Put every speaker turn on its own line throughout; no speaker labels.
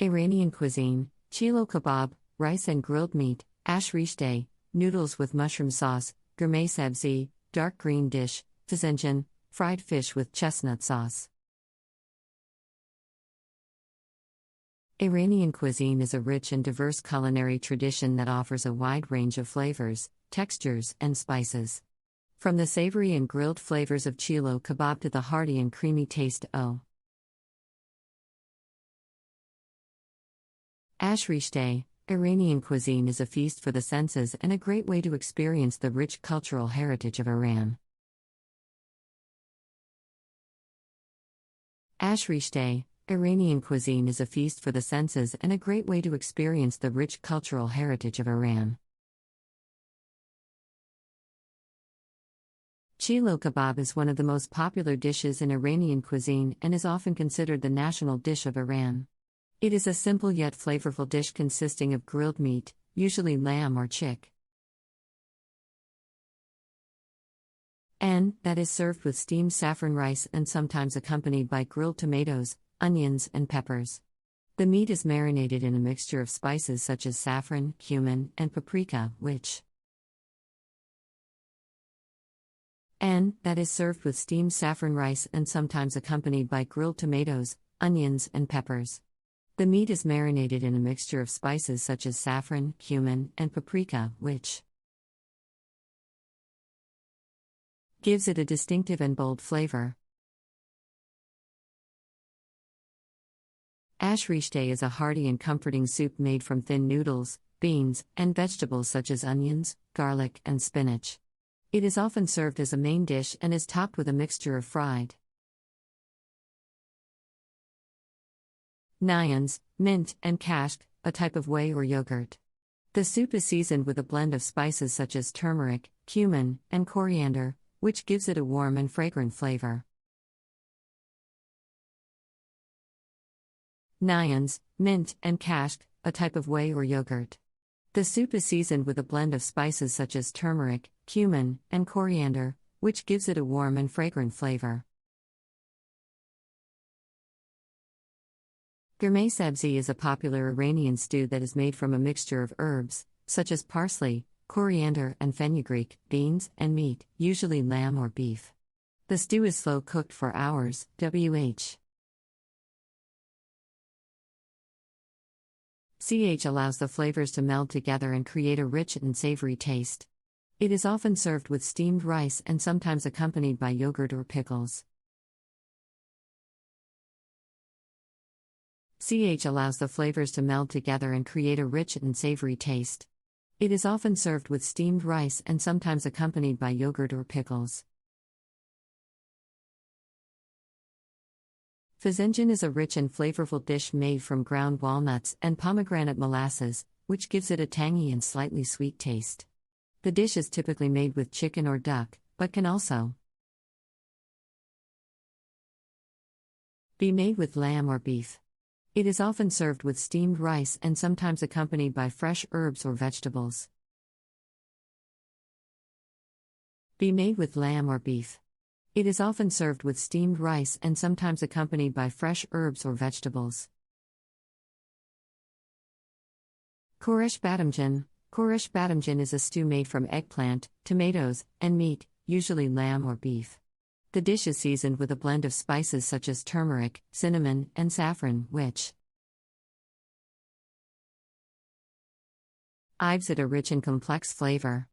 Iranian cuisine, Chelo Kebab, rice and grilled meat, Reshteh, noodles with mushroom sauce, Ghormeh Sabzi, dark green dish, Fesenjan, fried fish with chestnut sauce. Iranian cuisine is a rich and diverse culinary tradition that offers a wide range of flavors, textures, and spices. From the savory and grilled flavors of Chelo Kebab to the hearty and creamy taste of Reshteh, Iranian cuisine is a feast for the senses and a great way to experience the rich cultural heritage of Iran. Reshteh, Iranian cuisine is a feast for the senses and a great way to experience the rich cultural heritage of Iran. Chelo kebab is one of the most popular dishes in Iranian cuisine and is often considered the national dish of Iran. It is a simple yet flavorful dish consisting of grilled meat, usually lamb or chick, and that is served with steamed saffron rice and sometimes accompanied by grilled tomatoes, onions, and peppers. The meat is marinated in a mixture of spices such as saffron, cumin, and paprika, and that is served with steamed saffron rice and sometimes accompanied by grilled tomatoes, onions, and peppers. The meat is marinated in a mixture of spices such as saffron, cumin, and paprika, which gives it a distinctive and bold flavor. Reshteh is a hearty and comforting soup made from thin noodles, beans, and vegetables such as onions, garlic, and spinach. It is often served as a main dish and is topped with a mixture of fried onions, mint, and kasht, a type of whey or yogurt. The soup is seasoned with a blend of spices such as turmeric, cumin, and coriander, which gives it a warm and fragrant flavor. Onions, mint, and kasht, a type of whey or yogurt. The soup is seasoned with a blend of spices such as turmeric, cumin, and coriander, which gives it a warm and fragrant flavor. Ghormeh Sabzi is a popular Iranian stew that is made from a mixture of herbs, such as parsley, coriander, and fenugreek, beans, and meat, usually lamb or beef. The stew is slow cooked for hours, Ch allows the flavors to meld together and create a rich and savory taste. It is often served with steamed rice and sometimes accompanied by yogurt or pickles. Ch allows the flavors to meld together and create a rich and savory taste. It is often served with steamed rice and sometimes accompanied by yogurt or pickles. Fesenjan is a rich and flavorful dish made from ground walnuts and pomegranate molasses, which gives it a tangy and slightly sweet taste. The dish is typically made with chicken or duck, but can also be made with lamb or beef. It is often served with steamed rice and sometimes accompanied by fresh herbs or vegetables. Be made with lamb or beef. It is often served with steamed rice and sometimes accompanied by fresh herbs or vegetables. Ghormeh Sabzi. Ghormeh Sabzi is a stew made from eggplant, tomatoes, and meat, usually lamb or beef. The dish is seasoned with a blend of spices such as turmeric, cinnamon, and saffron, which gives it a rich and complex flavor.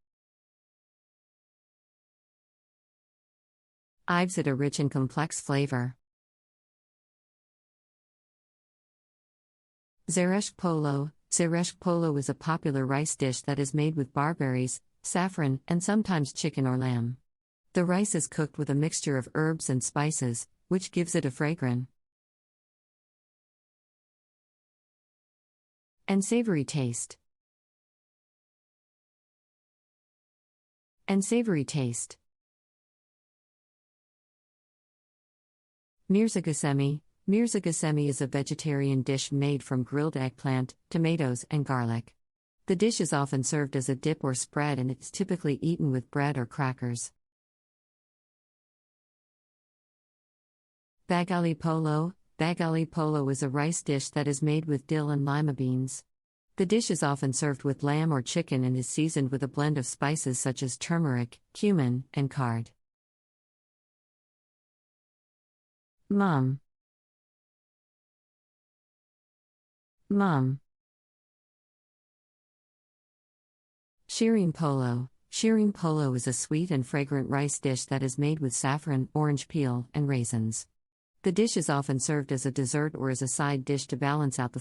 Zeresh polo. Zeresh polo is a popular rice dish that is made with barberries, saffron, and sometimes chicken or lamb. The rice is cooked with a mixture of herbs and spices, which gives it a fragrant and savory taste. Mirza Ghasemi. Mirza Ghasemi is a vegetarian dish made from grilled eggplant, tomatoes, and garlic. The dish is often served as a dip or spread and it's typically eaten with bread or crackers. Bagali polo. Bagali polo is a rice dish that is made with dill and lima beans. The dish is often served with lamb or chicken and is seasoned with a blend of spices such as turmeric, cumin, and curd. Mum. Mum. Shireen polo. Shireen polo is a sweet and fragrant rice dish that is made with saffron, orange peel, and raisins. The dish is often served as a dessert or as a side dish to balance out the